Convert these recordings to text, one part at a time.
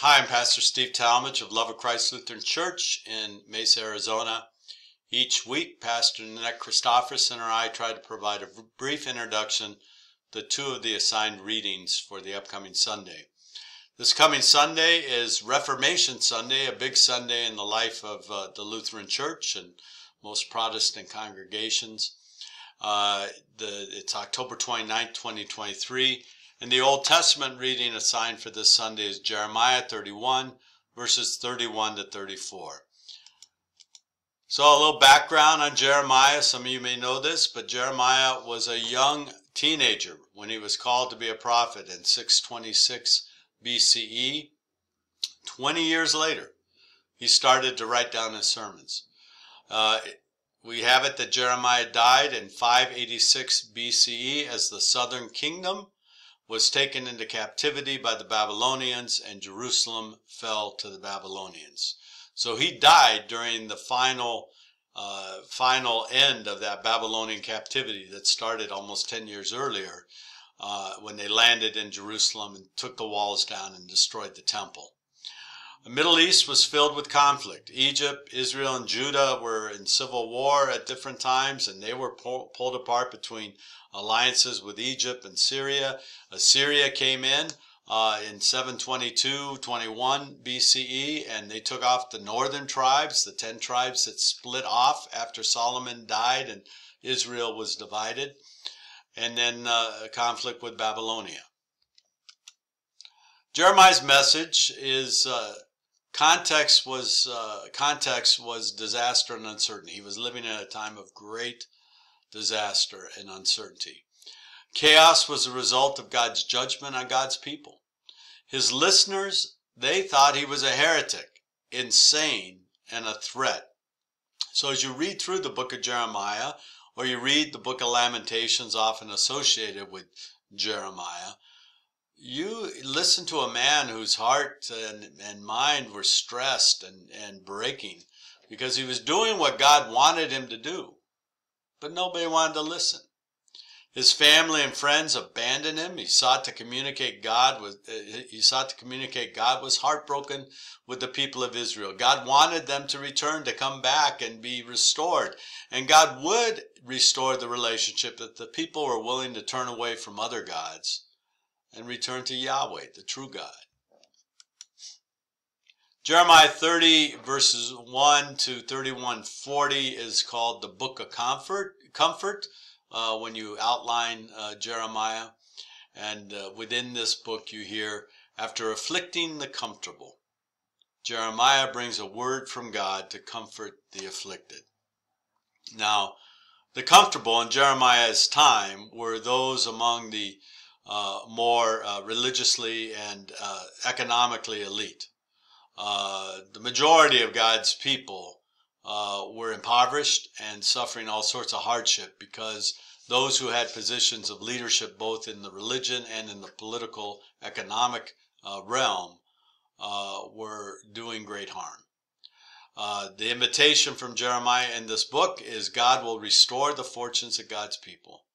Hi, I'm Pastor Steve Talmage of Love of Christ Lutheran Church in Mesa, Arizona. Each week, Pastor Annette Christofferson and I try to provide a brief introduction to two of the assigned readings for the upcoming Sunday. This coming Sunday is Reformation Sunday, a big Sunday in the life of the Lutheran Church and most Protestant congregations. It's October 29, 2023. And the Old Testament reading assigned for this Sunday is Jeremiah 31, verses 31 to 34. So a little background on Jeremiah. Some of you may know this, but Jeremiah was a young teenager when he was called to be a prophet in 626 BCE. 20 years later, he started to write down his sermons. We have it that Jeremiah died in 586 BCE as the southern kingdom was taken into captivity by the Babylonians, and Jerusalem fell to the Babylonians. So he died during the final end of that Babylonian captivity that started almost 10 years earlier when they landed in Jerusalem and took the walls down and destroyed the temple. The Middle East was filled with conflict. Egypt, Israel, and Judah were in civil war at different times, and they were pulled apart between alliances with Egypt and Syria. Assyria came in 722-21 BCE, and they took off the northern tribes, the 10 tribes that split off after Solomon died and Israel was divided, and then a conflict with Babylonia. Jeremiah's message is context was disaster and uncertainty. He was living in a time of great disaster and uncertainty. Chaos was a result of God's judgment on God's people. His listeners, they thought he was a heretic, insane, and a threat. So as you read through the book of Jeremiah, or you read the book of Lamentations, often associated with Jeremiah, you listen to a man whose heart and mind were stressed and breaking because he was doing what God wanted him to do, but nobody wanted to listen. His family and friends abandoned him. He sought to communicate God was heartbroken with the people of Israel. God wanted them to return, to come back and be restored. And God would restore the relationship if the people were willing to turn away from other gods and return to Yahweh, the true God. Jeremiah 30 verses 1 to 31:40 is called the Book of Comfort when you outline Jeremiah. And within this book you hear, after afflicting the comfortable, Jeremiah brings a word from God to comfort the afflicted. Now, the comfortable in Jeremiah's time were those among the more religiously and economically elite. The majority of God's people were impoverished and suffering all sorts of hardship because those who had positions of leadership both in the religion and in the political economic realm were doing great harm. The invitation from Jeremiah in this book is God will restore the fortunes of God's people.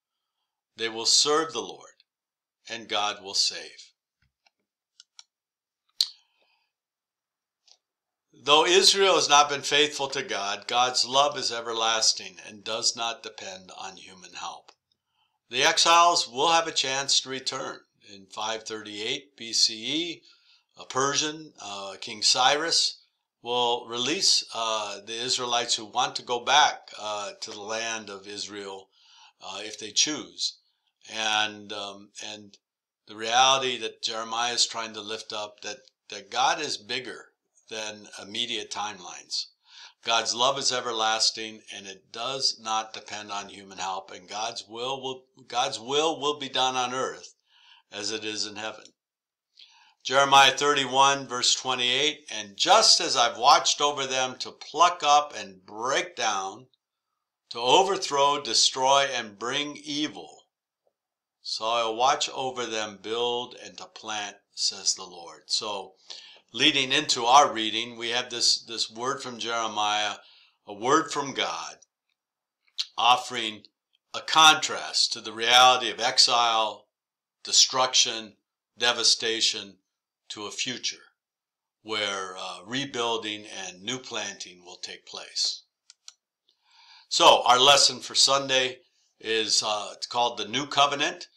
They will serve the Lord, and God will save. Though Israel has not been faithful to God, God's love is everlasting and does not depend on human help. The exiles will have a chance to return. In 538 BCE, a Persian, King Cyrus, will release the Israelites who want to go back to the land of Israel if they choose. And the reality that Jeremiah is trying to lift up, that God is bigger than immediate timelines. God's love is everlasting, and it does not depend on human help, and God's will will be done on earth as it is in heaven. Jeremiah 31 verse 28, and just as I've watched over them to pluck up and break down, to overthrow, destroy, and bring evil, so I'll watch over them, build, and to plant, says the Lord. So, leading into our reading, we have this word from Jeremiah, a word from God, offering a contrast to the reality of exile, destruction, devastation, to a future where rebuilding and new planting will take place. So our lesson for Sunday is it's called the New Covenant,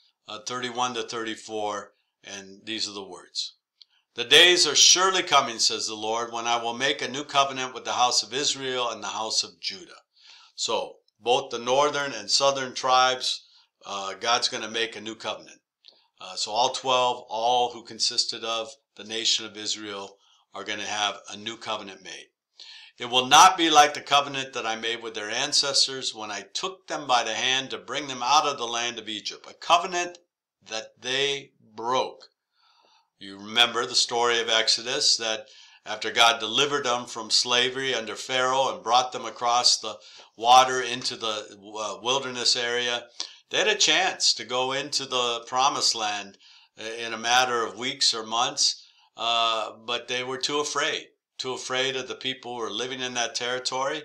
31 to 34, and these are the words. The days are surely coming, says the Lord, when I will make a new covenant with the house of Israel and the house of Judah. So both the northern and southern tribes, God's going to make a new covenant. So all 12, all who consisted of the nation of Israel, are going to have a new covenant made. It will not be like the covenant that I made with their ancestors when I took them by the hand to bring them out of the land of Egypt, a covenant that they broke. You remember the story of Exodus, that after God delivered them from slavery under Pharaoh and brought them across the water into the wilderness area, they had a chance to go into the promised land in a matter of weeks or months, but they were too afraid of the people who were living in that territory,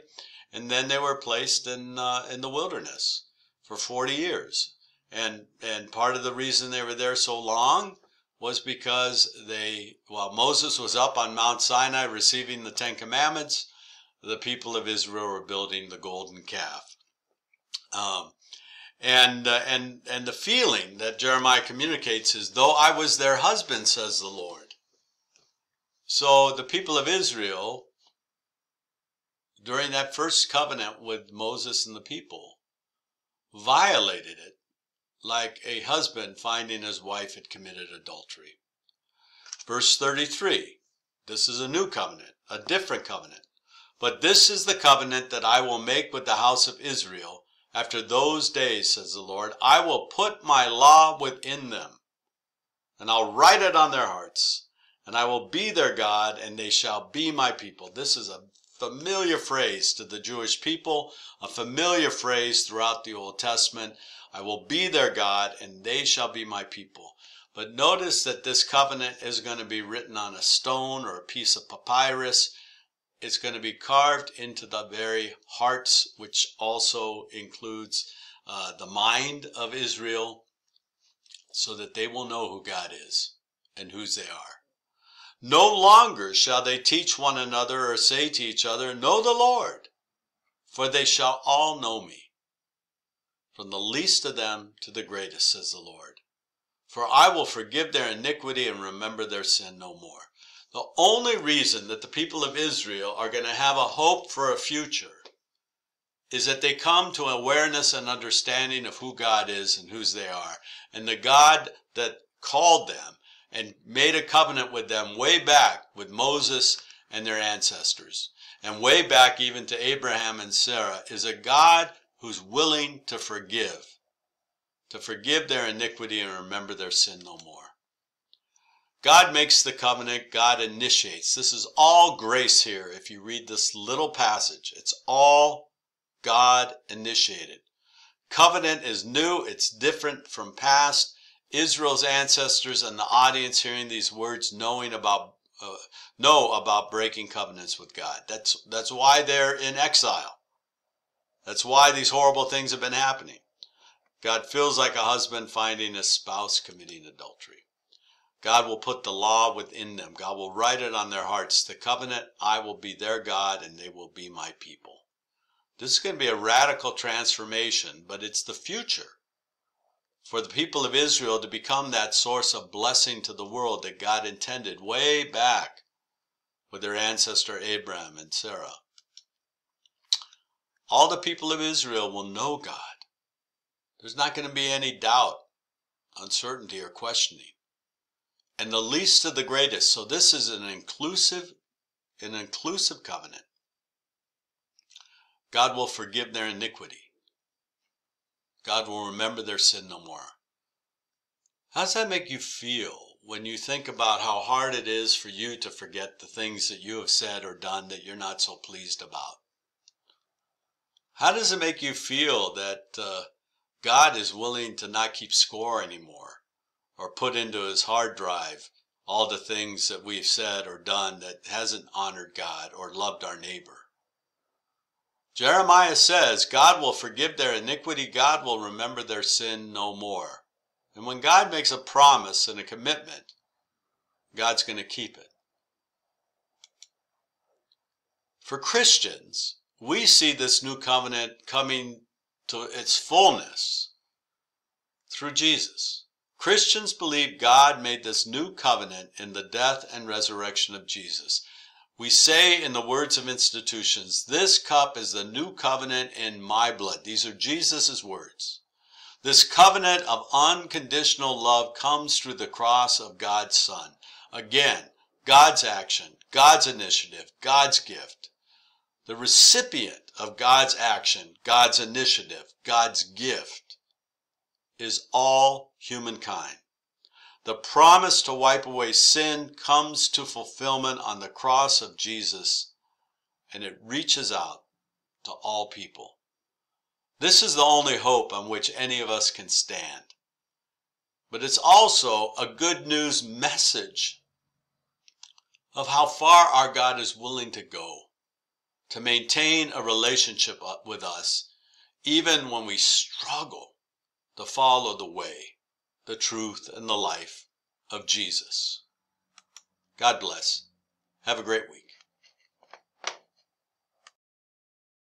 and then they were placed in the wilderness for 40 years. And part of the reason they were there so long was because while Moses was up on Mount Sinai receiving the Ten Commandments, the people of Israel were building the golden calf. And the feeling that Jeremiah communicates is, though I was their husband, says the Lord. So the people of Israel, during that first covenant with Moses and the people, violated it like a husband finding his wife had committed adultery. Verse 33, this is a new covenant, a different covenant. But this is the covenant that I will make with the house of Israel after those days, says the Lord. I will put my law within them, and I'll write it on their hearts, and I will be their God, and they shall be my people. This is a familiar phrase to the Jewish people, a familiar phrase throughout the Old Testament. I will be their God, and they shall be my people. But notice that this covenant is going to be written on a stone or a piece of papyrus. It's going to be carved into the very hearts, which also includes the mind of Israel, so that they will know who God is and whose they are. No longer shall they teach one another or say to each other, know the Lord, for they shall all know me, from the least of them to the greatest, says the Lord. For I will forgive their iniquity and remember their sin no more. The only reason that the people of Israel are going to have a hope for a future is that they come to awareness and understanding of who God is and whose they are. And the God that called them and made a covenant with them way back with Moses and their ancestors, and way back even to Abraham and Sarah, is a God who's willing to forgive their iniquity and remember their sin no more. God makes the covenant, God initiates. This is all grace here. If you read this little passage, it's all God initiated. Covenant is new, it's different from past. Israel's ancestors and the audience hearing these words know about breaking covenants with God. That's why they're in exile. That's why these horrible things have been happening. God feels like a husband finding a spouse committing adultery. God will put the law within them. God will write it on their hearts. The covenant, I will be their God and they will be my people. This is going to be a radical transformation, but it's the future for the people of Israel to become that source of blessing to the world that God intended way back with their ancestor Abraham and Sarah. All the people of Israel will know God. There's not going to be any doubt, uncertainty, or questioning. And the least of the greatest. So this is an inclusive covenant. God will forgive their iniquity. God will remember their sin no more. How does that make you feel when you think about how hard it is for you to forget the things that you have said or done that you're not so pleased about? How does it make you feel that God is willing to not keep score anymore, or put into his hard drive all the things that we've said or done that hasn't honored God or loved our neighbor? Jeremiah says God will forgive their iniquity, God will remember their sin no more. And when God makes a promise and a commitment, God's going to keep it. For Christians, we see this new covenant coming to its fullness through Jesus. Christians believe God made this new covenant in the death and resurrection of Jesus. We say in the words of institutions, this cup is the new covenant in my blood. These are Jesus' words. This covenant of unconditional love comes through the cross of God's Son. Again, God's action, God's initiative, God's gift. The recipient of God's action, God's initiative, God's gift is all humankind. The promise to wipe away sin comes to fulfillment on the cross of Jesus, and it reaches out to all people. This is the only hope on which any of us can stand. But it's also a good news message of how far our God is willing to go to maintain a relationship with us, even when we struggle to follow the way, the truth, and the life of Jesus. God bless. Have a great week.